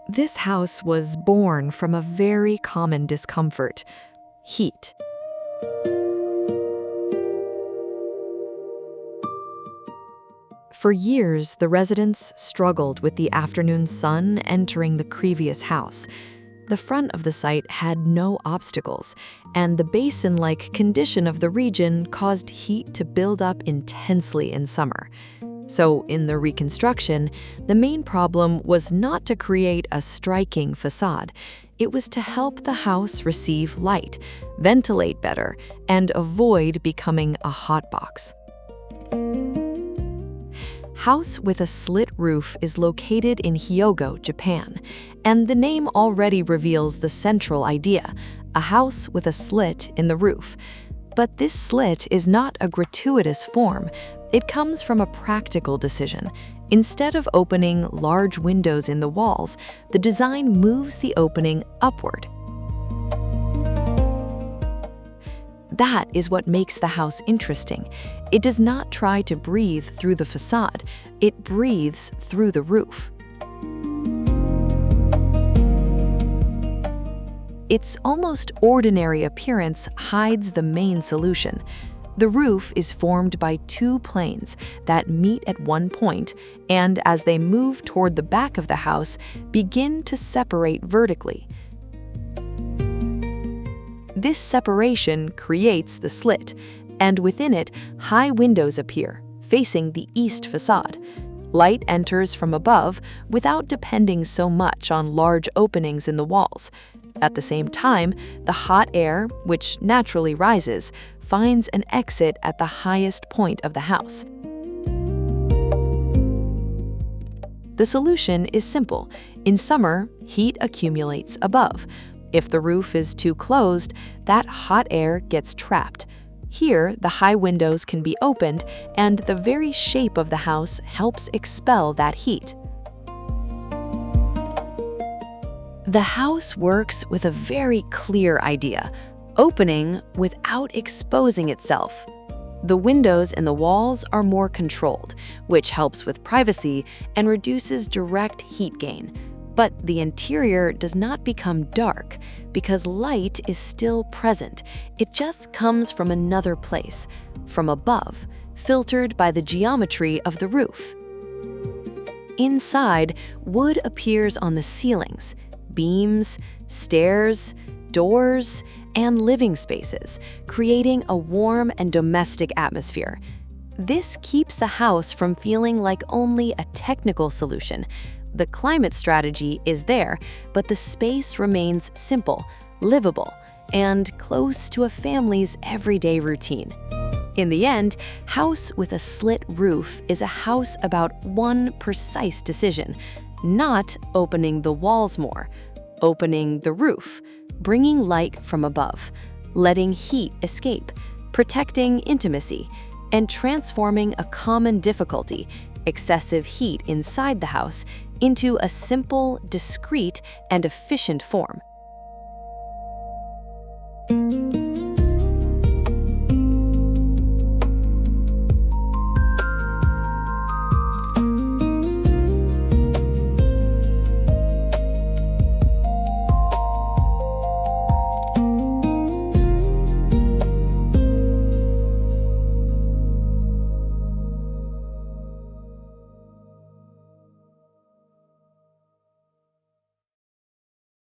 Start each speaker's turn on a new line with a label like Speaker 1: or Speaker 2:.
Speaker 1: This house was born from a very common discomfort: heat. For years, the residents struggled with the afternoon sun entering the previous house. The front of the site had no obstacles, and the basin-like condition of the region caused heat to build up intensely in summer. So, in the reconstruction, the main problem was not to create a striking facade. It was to help the house receive light, ventilate better, and avoid becoming a hotbox. House with a slit roof is located in Hyogo, Japan, and the name already reveals the central idea: a house with a slit in the roof. But this slit is not a gratuitous form. It comes from a practical decision. Instead of opening large windows in the walls, the design moves the opening upward. That is what makes the house interesting. It does not try to breathe through the facade, it breathes through the roof. Its almost ordinary appearance hides the main solution. The roof is formed by two planes that meet at one point and, as they move toward the back of the house, begin to separate vertically. This separation creates the slit, and within it, high windows appear, facing the east facade. Light enters from above without depending so much on large openings in the walls. At the same time, the hot air, which naturally rises, finds an exit at the highest point of the house. The solution is simple. In summer, heat accumulates above. If the roof is too closed, that hot air gets trapped. Here, the high windows can be opened, and the very shape of the house helps expel that heat. The house works with a very clear idea: opening without exposing itself. The windows and the walls are more controlled, which helps with privacy and reduces direct heat gain. But the interior does not become dark because light is still present. It just comes from another place, from above, filtered by the geometry of the roof. Inside, wood appears on the ceilings, beams, stairs, doors, and living spaces, creating a warm and domestic atmosphere. This keeps the house from feeling like only a technical solution. The climate strategy is there, but the space remains simple, livable, and close to a family's everyday routine. In the end, House with a Slit Roof is a house about one precise decision: not opening the walls more, opening the roof, bringing light from above, letting heat escape, protecting intimacy, and transforming a common difficulty, excessive heat inside the house, into a simple, discreet, and efficient form.